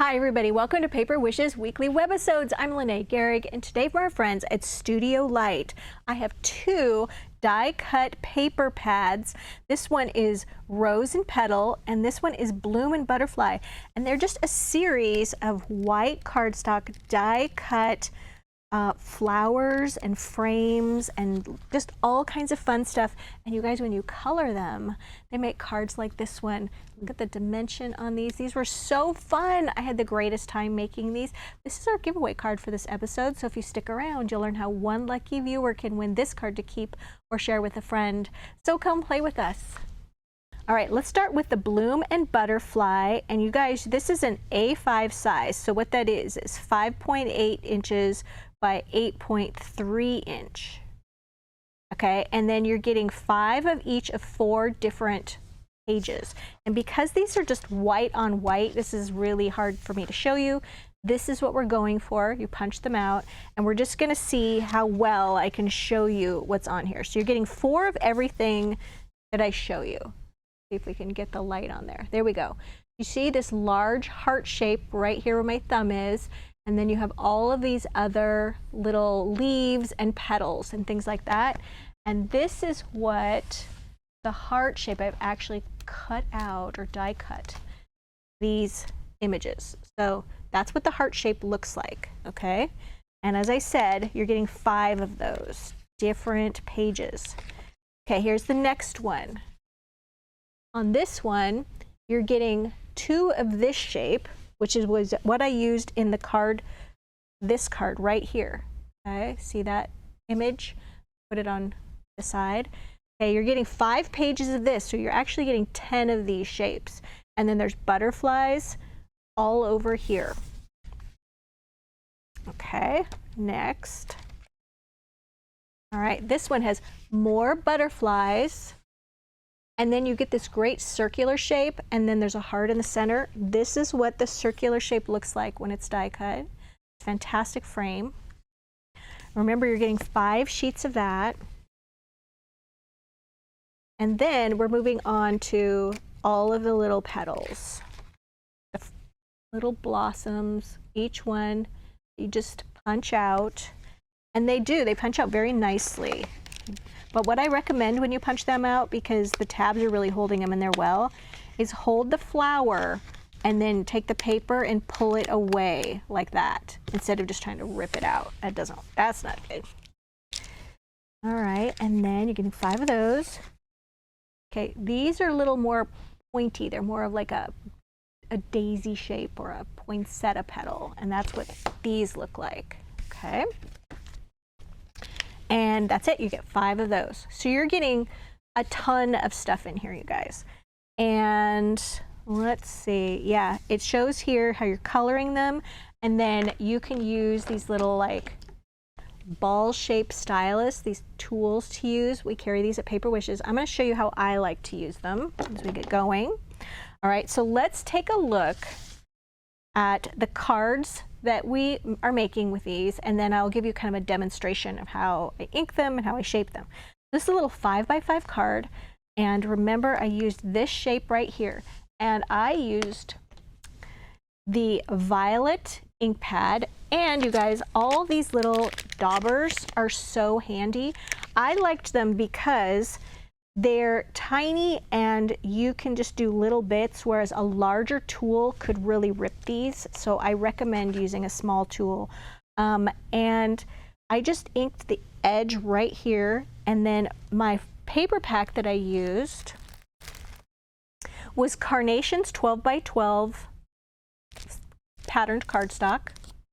Hi everybody, welcome to Paper Wishes weekly webisodes. I'm Lene Gehrig, and today for our friends at Studio Light, I have two die-cut paper pads. This one is Rose and Petal, and this one is Bloom and Butterfly. And they're just a series of white cardstock die-cut flowers and frames and just all kinds of fun stuff. And you guys, when you color them, they make cards like this one. Look at the dimension on these. These were so fun. I had the greatest time making these. This is our giveaway card for this episode, so if you stick around, you'll learn how one lucky viewer can win this card to keep or share with a friend. So come play with us. All right, let's start with the Bloom and Butterfly. And you guys, this is an A5 size. So what that is 5.8 inches by 8.3 inch. Okay, and then you're getting 5 of each of 4 different pages. And because these are just white on white, this is really hard for me to show you. This is what we're going for. You punch them out, and we're just gonna see how well I can show you what's on here. So you're getting 4 of everything that I show you. See if we can get the light on there. There we go. You see this large heart shape right here where my thumb is, and then you have all of these other little leaves and petals and things like that. And this is what the heart shape, I've actually cut out or die cut these images. So that's what the heart shape looks like, okay? And as I said, you're getting 5 of those different pages. Okay, here's the next one. On this one, you're getting 2 of this shape, which was what I used in the card, this card right here. Okay, see that image? Put it on the side. Okay, you're getting 5 pages of this, so you're actually getting 10 of these shapes. And then there's butterflies all over here. Okay, next. All right, this one has more butterflies. And then you get this great circular shape, and then there's a heart in the center. This is what the circular shape looks like when it's die cut. Fantastic frame. Remember, you're getting 5 sheets of that. And then we're moving on to all of the little petals. The little blossoms, each one, you just punch out. And they punch out very nicely. But what I recommend when you punch them out, because the tabs are really holding them in there well, is hold the flower and then take the paper and pull it away like that, instead of just trying to rip it out. That's not good. All right, and then you're getting 5 of those. Okay, these are a little more pointy. They're more of like a daisy shape or a poinsettia petal, and that's what these look like, okay? And that's it, you get 5 of those. So you're getting a ton of stuff in here, you guys. And let's see, yeah, it shows here how you're coloring them, and then you can use these little like ball-shaped stylus, these tools to use. We carry these at Paper Wishes. I'm gonna show you how I like to use them as we get going. All right, so let's take a look at the cards that we are making with these, and then I'll give you kind of a demonstration of how I ink them and how I shape them. This is a little 5x5 card, and remember I used this shape right here, and I used the violet ink pad, and you guys, all these little daubers are so handy. I liked them because they're tiny and you can just do little bits, whereas a larger tool could really rip these. So I recommend using a small tool. And I just inked the edge right here. And then my paper pack that I used was Carnations 12x12 patterned cardstock.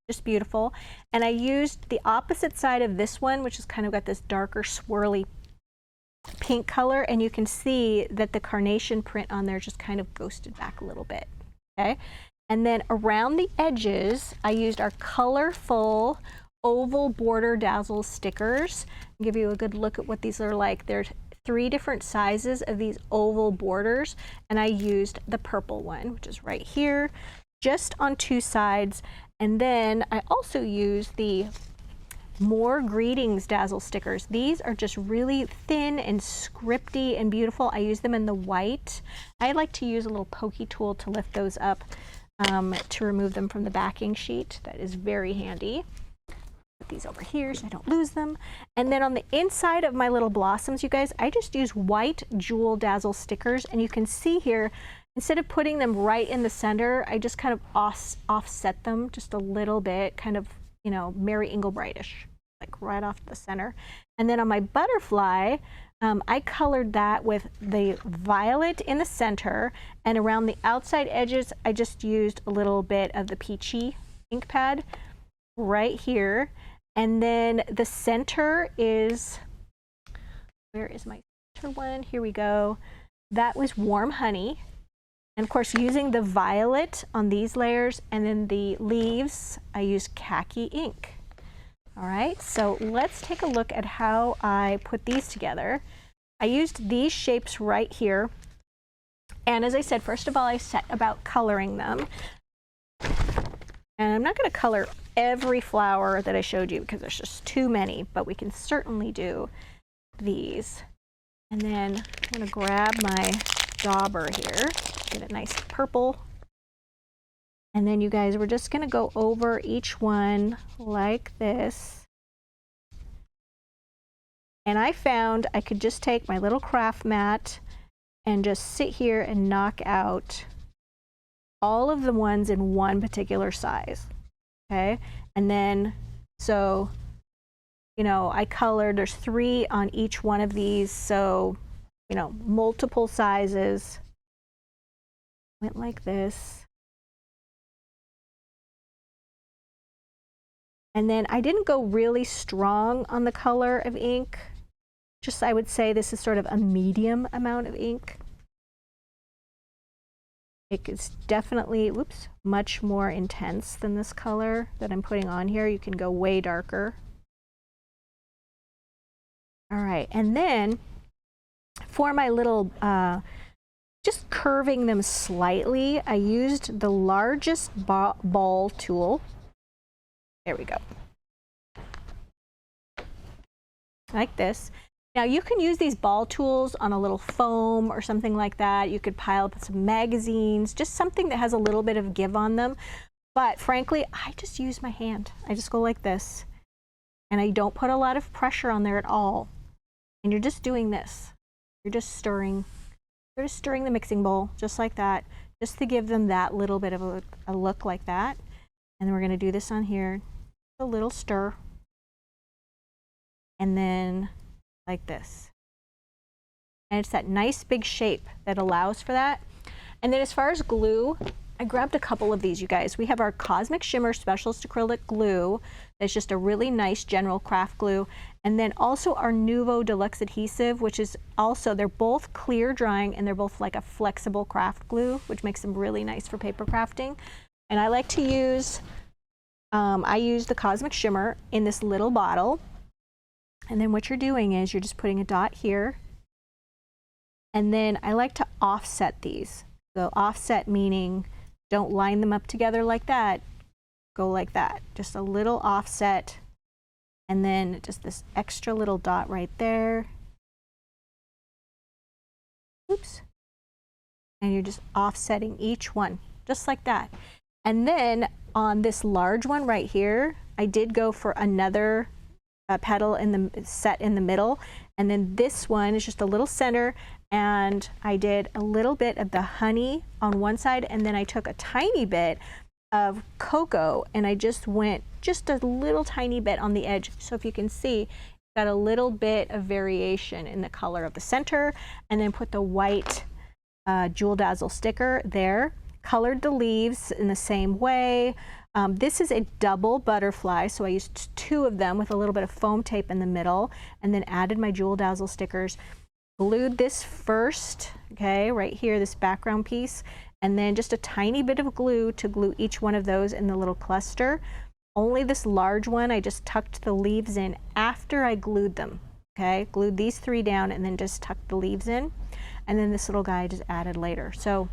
Just beautiful. And I used the opposite side of this one, which has kind of got this darker swirly pink color, and you can see that the carnation print on there just kind of ghosted back a little bit, okay? And then around the edges, I used our colorful oval border dazzle stickers. I'll give you a good look at what these are like. There's 3 different sizes of these oval borders, and I used the purple one, which is right here, just on 2 sides. And then I also used the More Greetings dazzle stickers. These are just really thin and scripty and beautiful. I use them in the white. I like to use a little pokey tool to lift those up. to remove them from the backing sheet. That is very handy. Put these over here so I don't lose them. And then on the inside of my little blossoms, you guys, I just use white Jewel Dazzle stickers, and you can see here, instead of putting them right in the center, I just kind of offset them just a little bit, kind of, you know, Mary Englebrightish, like right off the center. And then on my butterfly, I colored that with the violet in the center, and around the outside edges, I just used a little bit of the peachy ink pad right here. And then the center is, where is my center one? Here we go. That was Warm Honey. And of course, using the violet on these layers, and then the leaves, I used khaki ink. All right, so let's take a look at how I put these together. I used these shapes right here. And as I said, first of all, I set about coloring them. And I'm not going to color every flower that I showed you because there's just too many, but we can certainly do these. And then I'm going to grab my dauber here. Get a nice purple. And then you guys, we're just going to go over each one like this. And I found I could just take my little craft mat and just sit here and knock out all of the ones in one particular size. Okay? And then, so, you know, I colored, there's 3 on each one of these, so, you know, multiple sizes. Went like this. And then I didn't go really strong on the color of ink. Just, I would say this is sort of a medium amount of ink. It is definitely, whoops, much more intense than this color that I'm putting on here. You can go way darker. All right, and then for my little, just curving them slightly, I used the largest ball tool. There we go. Like this. Now you can use these ball tools on a little foam or something like that. You could pile up some magazines, just something that has a little bit of give on them. But frankly, I just use my hand. I just go like this. And I don't put a lot of pressure on there at all. And you're just doing this. You're just stirring. You're just stirring the mixing bowl, just like that, just to give them that little bit of a look like that. And then we're going to do this on here. A little stir. And then like this. And it's that nice big shape that allows for that. And then as far as glue, I grabbed a couple of these, you guys. We have our Cosmic Shimmer Specialist Acrylic Glue. That's just a really nice general craft glue. And then also our Nuvo Deluxe Adhesive, which is also, they're both clear drying and they're both like a flexible craft glue, which makes them really nice for paper crafting. And I like to use, I use the Cosmic Shimmer in this little bottle. And then what you're doing is you're just putting a dot here. And then I like to offset these. So offset meaning don't line them up together like that. Go like that. Just a little offset. And then just this extra little dot right there. Oops. And you're just offsetting each one, just like that. And then on this large one right here, I did go for another petal in the set in the middle, and then this one is just a little center, and I did a little bit of the honey on one side, and then I took a tiny bit of cocoa and I just went just a little tiny bit on the edge. So if you can see, got a little bit of variation in the color of the center, and then put the white Jewel Dazzle sticker there. Colored the leaves in the same way. This is a double butterfly, so I used 2 of them with a little bit of foam tape in the middle, and then added my Jewel Dazzle stickers. Glued this first, okay, right here, this background piece, and then just a tiny bit of glue to glue each one of those in the little cluster. Only this large one, I just tucked the leaves in after I glued them, okay? Glued these 3 down and then just tucked the leaves in, and then this little guy I just added later. So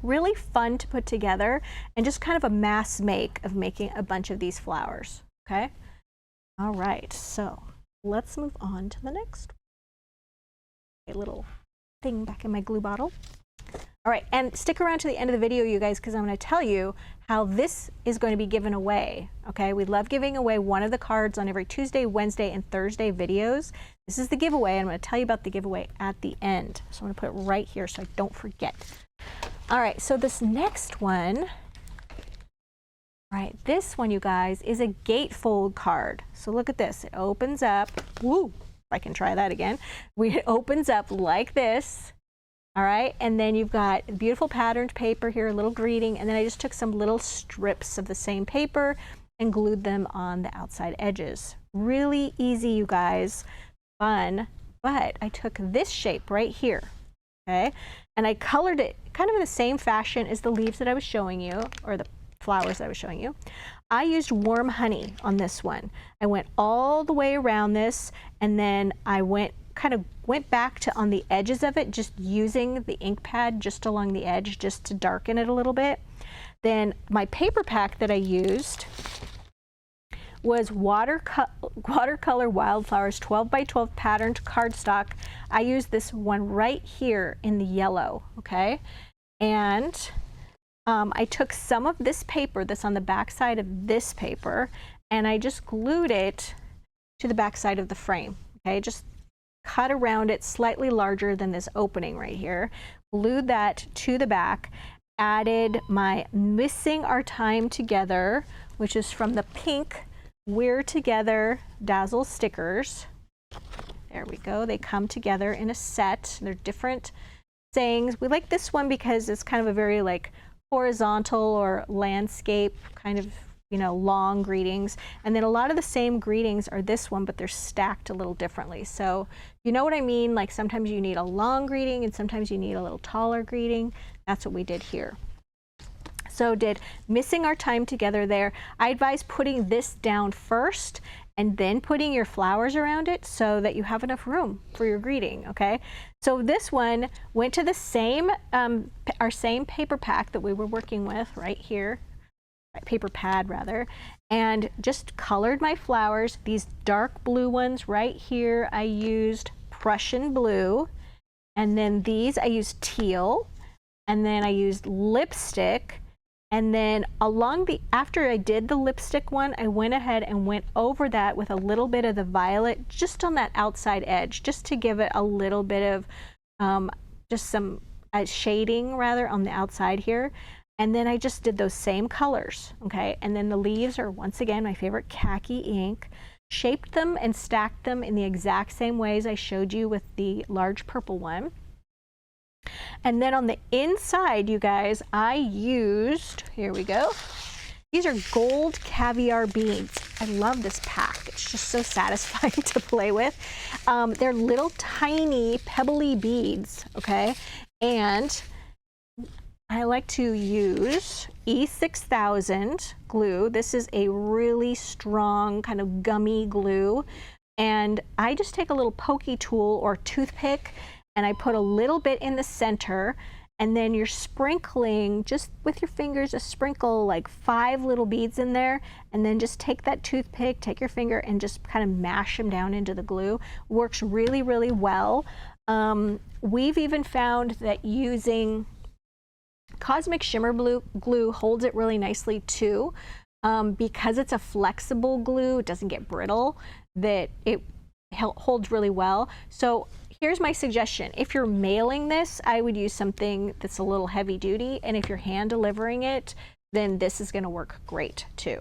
really fun to put together, and just kind of a mass make of making a bunch of these flowers, okay? All right, so let's move on to the next one. A little thing back in my glue bottle. All right, and stick around to the end of the video, you guys, because I'm going to tell you how this is going to be given away, okay? We love giving away one of the cards on every Tuesday, Wednesday, and Thursday videos. This is the giveaway. I'm going to tell you about the giveaway at the end. So I'm going to put it right here so I don't forget. All right, so this next one, right, this one, you guys, is a Gatefold card. So look at this. It opens up. Woo, if I can try that again. It opens up like this. All right, and then you've got beautiful patterned paper here, a little greeting, and then I just took some little strips of the same paper and glued them on the outside edges. Really easy, you guys, fun, but I took this shape right here, okay, and I colored it kind of in the same fashion as the leaves that I was showing you, or the flowers that I was showing you. I used warm honey on this one. I went all the way around this, and then I kind of went back to on the edges of it, just using the ink pad just along the edge just to darken it a little bit. Then my paper pack that I used was watercolor wildflowers 12 by 12 patterned cardstock. I used this one right here in the yellow, okay? And I took some of this paper that's on the back side of this paper, and I just glued it to the back side of the frame, okay? Just cut around it slightly larger than this opening right here, glued that to the back, added my Missing Our Time Together, which is from the pink We're Together Dazzle stickers. There we go. They come together in a set. They're different sayings. We like this one because it's kind of a very like horizontal or landscape kind of, you know, long greetings. And then a lot of the same greetings are this one, but they're stacked a little differently. So you know what I mean? Like sometimes you need a long greeting and sometimes you need a little taller greeting. That's what we did here. So did Missing Our Time Together there. I advise putting this down first and then putting your flowers around it so that you have enough room for your greeting, okay? So this one went to the same, our same paper pack that we were working with right here, paper pad rather, and just colored my flowers. These dark blue ones right here, I used Prussian blue, and then these I used teal, and then I used lipstick. And then after I did the lipstick one, I went ahead and went over that with a little bit of the violet just on that outside edge, just to give it a little bit of just some shading rather on the outside here. And then I just did those same colors, okay? And then the leaves are once again my favorite khaki ink. Shaped them and stacked them in the exact same ways I showed you with the large purple one. And then on the inside, you guys, I used, here we go, these are gold caviar beads. I love this pack. It's just so satisfying to play with. They're little tiny pebbly beads, okay? And I like to use E6000 glue. This is a really strong kind of gummy glue. And I just take a little pokey tool or toothpick and I put a little bit in the center, and then you're sprinkling just with your fingers, just sprinkle like 5 little beads in there, and then just take that toothpick, take your finger and just kind of mash them down into the glue. Works really, really well. We've even found that using Cosmic Shimmer glue holds it really nicely too. Because it's a flexible glue, it doesn't get brittle, that it holds really well. So here's my suggestion. If you're mailing this, I would use something that's a little heavy duty, and if you're hand delivering it, then this is going to work great too.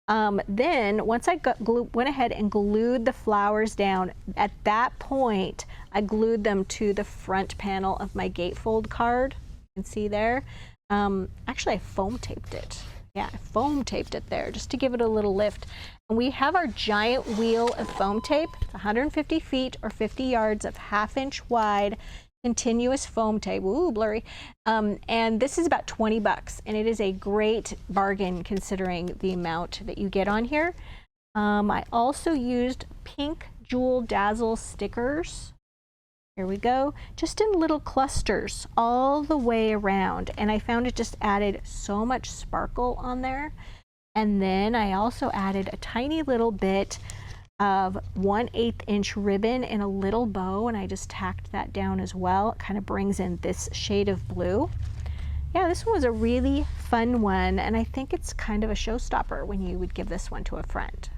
Then once I went ahead and glued the flowers down, at that point I glued them to the front panel of my Gatefold card. You can see there. Actually I foam taped it. Yeah, I foam taped it there just to give it a little lift. And we have our giant wheel of foam tape. It's 150 feet or 50 yards of 1/2 inch wide continuous foam tape. Ooh, blurry. And this is about 20 bucks, and it is a great bargain considering the amount that you get on here. I also used pink Jewel Dazzle stickers. Here we go, just in little clusters all the way around, and I found it just added so much sparkle on there. And then I also added a tiny little bit of 1/8 inch ribbon in a little bow, and I just tacked that down as well. It kind of brings in this shade of blue. Yeah, this one was a really fun one, and I think it's kind of a showstopper when you would give this one to a friend.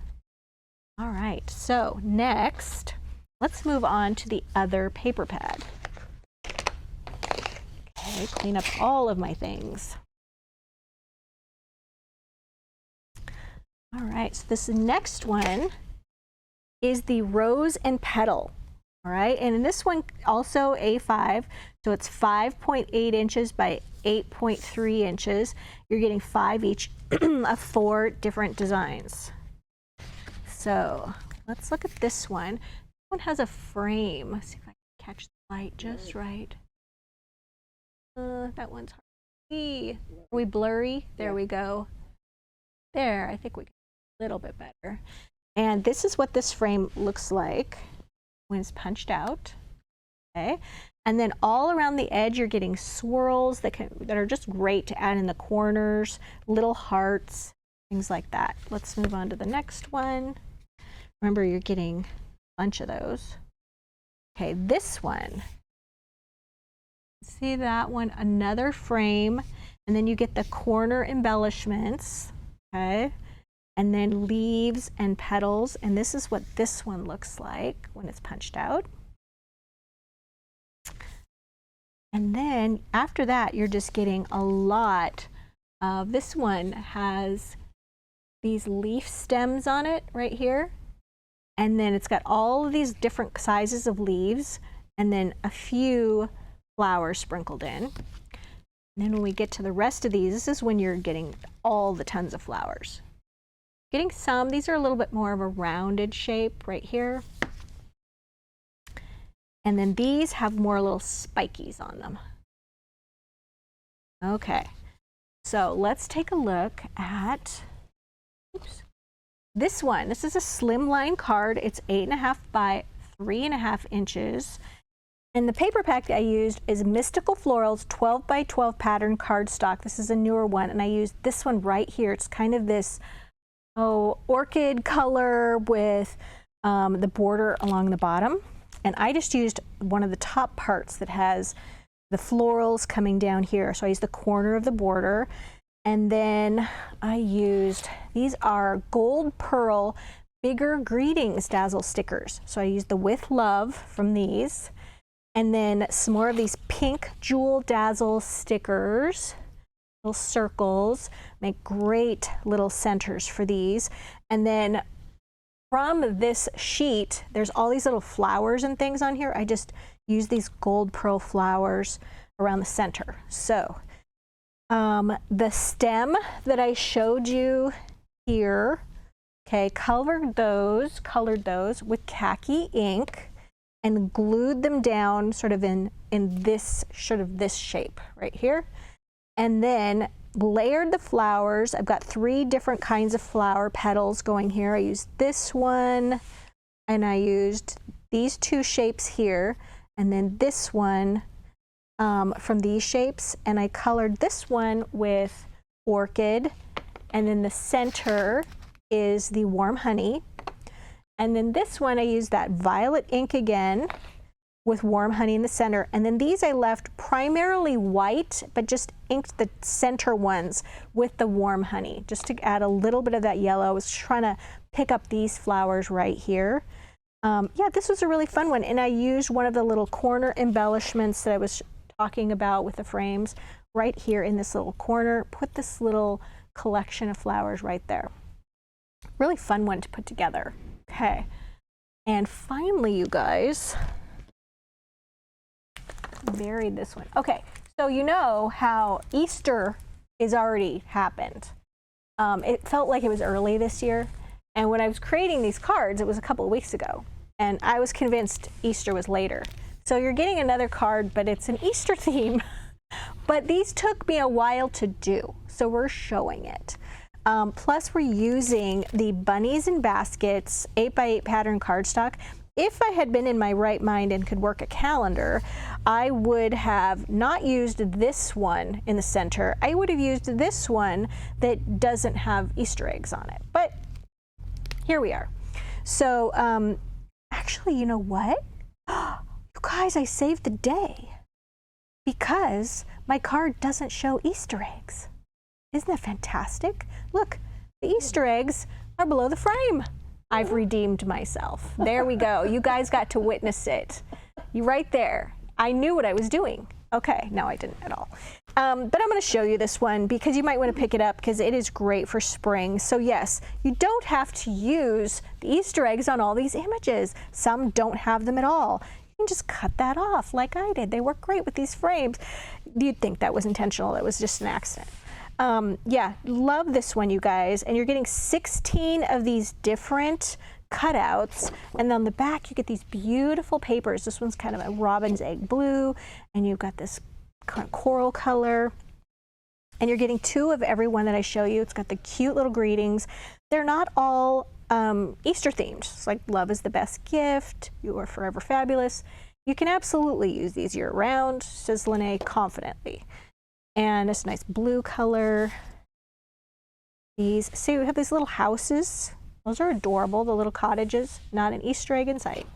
All right, so next, let's move on to the other paper pad. Okay, clean up all of my things. All right, so this next one is the rose and petal. All right, and in this one also A5, so it's 5.8 inches by 8.3 inches. You're getting 5 each of 4 different designs. So let's look at this one. This one has a frame. Let's see if I can catch the light just right. That one's hard to see. Are we blurry? There we go. There, I think we can a little bit better. And this is what this frame looks like when it's punched out. Okay, and then all around the edge you're getting swirls that are just great to add in the corners, little hearts, things like that. Let's move on to the next one. Remember, you're getting a bunch of those. Okay, this one. See that one? Another frame, and then you get the corner embellishments. Okay, and then leaves and petals, and this is what this one looks like when it's punched out. And then after that, you're just getting a lot of, this one has these leaf stems on it right here. And then it's got all of these different sizes of leaves and then a few flowers sprinkled in. And then when we get to the rest of these, this is when you're getting all the tons of flowers. Getting some, these are a little bit more of a rounded shape right here. And then these have more little spikies on them. Okay, so let's take a look at, oops, this one. This is a slimline card. It's 8.5 by 3.5 inches. And the paper pack I used is Mystical Florals 12 by 12 pattern cardstock. This is a newer one, and I used this one right here. It's kind of this orchid color with the border along the bottom. And I just used one of the top parts that has the florals coming down here. So I used the corner of the border. And then I used, these are gold pearl bigger greetings dazzle stickers. So I used the With Love from these. And then some more of these pink jewel dazzle stickers, little circles, make great little centers for these. And then from this sheet, there's all these little flowers and things on here. I just use these gold pearl flowers around the center. So the stem that I showed you here, okay, colored those with khaki ink and glued them down sort of in this shape right here. And then layered the flowers. I've got 3 different kinds of flower petals going here. I used this one, and I used these 2 shapes here, and then this one from these shapes, and I colored this one with orchid, and then the center is the warm honey, and then this one I used that violet ink again with warm honey in the center. And then these I left primarily white, but just inked the center ones with the warm honey, just to add a little bit of that yellow. I was trying to pick up these flowers right here. Yeah, this was a really fun one. And I used one of the little corner embellishments that I was talking about with the frames right here in this little corner. Put this little collection of flowers right there. Really fun one to put together. Okay. And finally, you guys, buried this one. Okay, so you know how Easter is already happened. It felt like it was early this year, and when I was creating these cards, it was a couple of weeks ago, and I was convinced Easter was later. So you're getting another card, but it's an Easter theme. But these took me a while to do, so we're showing it. Plus we're using the Bunnies in Baskets 8x8 pattern cardstock. If I had been in my right mind and could work a calendar, I would have not used this one in the center. I would have used this one that doesn't have Easter eggs on it. But here we are. So actually, you know what? You guys, I saved the day because my card doesn't show Easter eggs. Isn't that fantastic? Look, the Easter eggs are below the frame. I've redeemed myself. There we go. You guys got to witness it. You right there. I knew what I was doing. Okay, no, I didn't at all. But I'm going to show you this one because you might want to pick it up because it is great for spring. So yes, you don't have to use the Easter eggs on all these images. Some don't have them at all. You can just cut that off like I did. They work great with these frames. You'd think that was intentional. It was just an accident. Yeah, love this one, you guys. And you're getting 16 of these different cutouts, and on the back you get these beautiful papers. This one's kind of a robin's egg blue, and you've got this kind of coral color, and you're getting 2 of every one that I show you. It's got the cute little greetings. They're not all Easter themed. It's like love is the best gift, you are forever fabulous. You can absolutely use these year round, says Lene confidently. And it's a nice blue color. These, see, we have these little houses. Those are adorable, the little cottages, not an Easter egg in sight.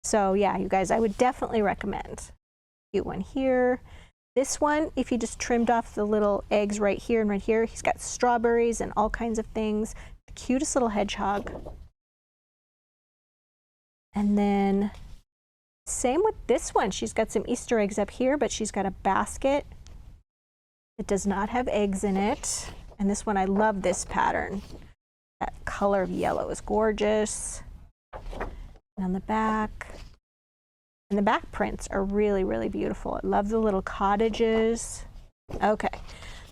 So yeah, you guys, I would definitely recommend. Cute one here. This one, if you just trimmed off the little eggs right here and right here, he's got strawberries and all kinds of things. The cutest little hedgehog. And then same with this one. She's got some Easter eggs up here, but she's got a basket. It does not have eggs in it. And this one, I love this pattern. That color of yellow is gorgeous. And on the back, and the back prints are really, really beautiful. I love the little cottages. Okay,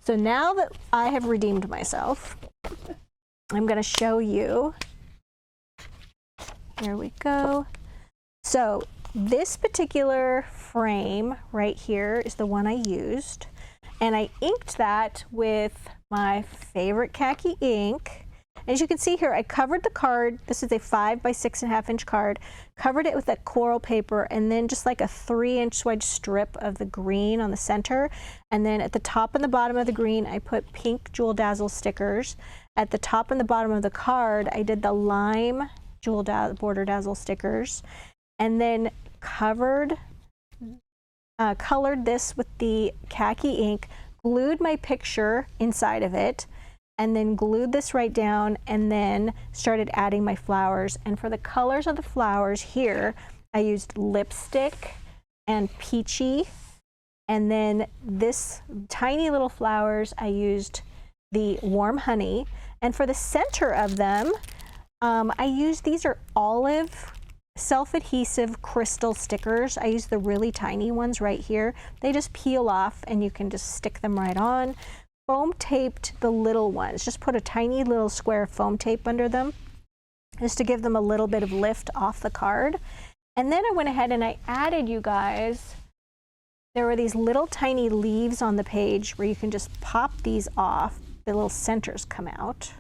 so now that I have redeemed myself, I'm going to show you. Here we go. So this particular frame right here is the one I used, and I inked that with my favorite khaki ink. As you can see here, I covered the card. This is a 5 by 6.5 inch card. Covered it with that coral paper, and then just like a 3-inch wide strip of the green on the center. And then at the top and the bottom of the green, I put pink Jewel Dazzle stickers. At the top and the bottom of the card, I did the lime Border Dazzle stickers, and then colored this with the khaki ink, glued my picture inside of it, and then glued this right down, and then started adding my flowers. And for the colors of the flowers here, I used lipstick and peachy, and then this tiny little flowers, I used the warm honey. And for the center of them, I used, these are olive self-adhesive crystal stickers. I use the really tiny ones right here. They just peel off and you can just stick them right on. Foam taped the little ones. Just put a tiny little square of foam tape under them just to give them a little bit of lift off the card. And then I went ahead and I added, you guys, there were these little tiny leaves on the page where you can just pop these off. The little centers come out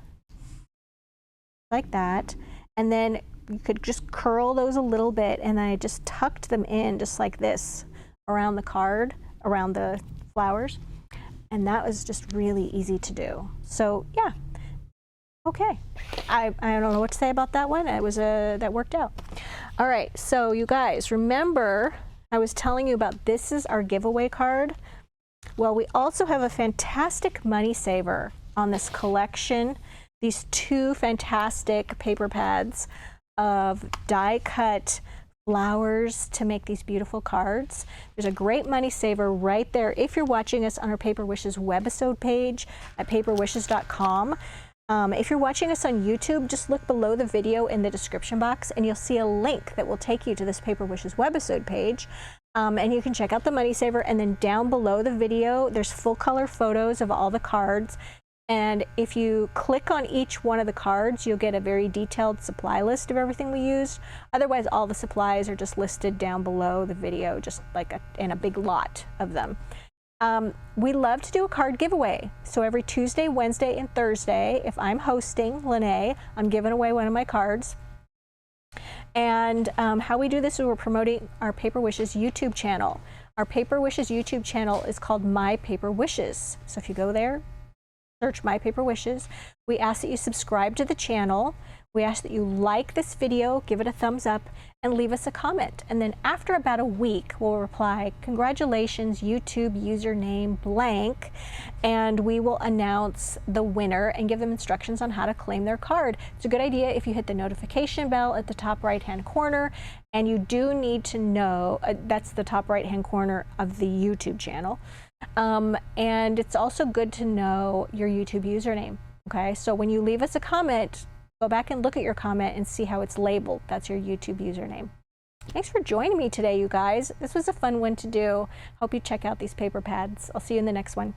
like that. And then you could just curl those a little bit, and I just tucked them in just like this around the card, around the flowers. And that was just really easy to do. So yeah, okay. I don't know what to say about that one. It was that worked out. All right, so you guys, remember I was telling you about this is our giveaway card. Well, we also have a fantastic money saver on this collection. These 2 fantastic paper pads of die cut flowers to make these beautiful cards. There's a great money saver right there if you're watching us on our Paper Wishes webisode page at paperwishes.com. If you're watching us on YouTube, just look below the video in the description box and you'll see a link that will take you to this Paper Wishes webisode page. And you can check out the money saver, and then down below the video there's full color photos of all the cards. And if you click on each one of the cards, you'll get a very detailed supply list of everything we used. Otherwise, all the supplies are just listed down below the video, just like in a big lot of them. We love to do a card giveaway. So every Tuesday, Wednesday, and Thursday, if I'm hosting Lene, I'm giving away one of my cards. And how we do this is we're promoting our Paper Wishes YouTube channel. Our Paper Wishes YouTube channel is called My Paper Wishes. So if you go there, search My Paper Wishes. We ask that you subscribe to the channel. We ask that you like this video, give it a thumbs up, and leave us a comment. And then after about a week, we'll reply, congratulations, YouTube username blank, and we will announce the winner and give them instructions on how to claim their card. It's a good idea if you hit the notification bell at the top right-hand corner, and you do need to know, that's the top right-hand corner of the YouTube channel. And it's also good to know your YouTube username. Okay, so when you leave us a comment, go back and look at your comment and see how it's labeled. That's your YouTube username. Thanks for joining me today, you guys. This was a fun one to do. Hope you check out these paper pads. I'll see you in the next one.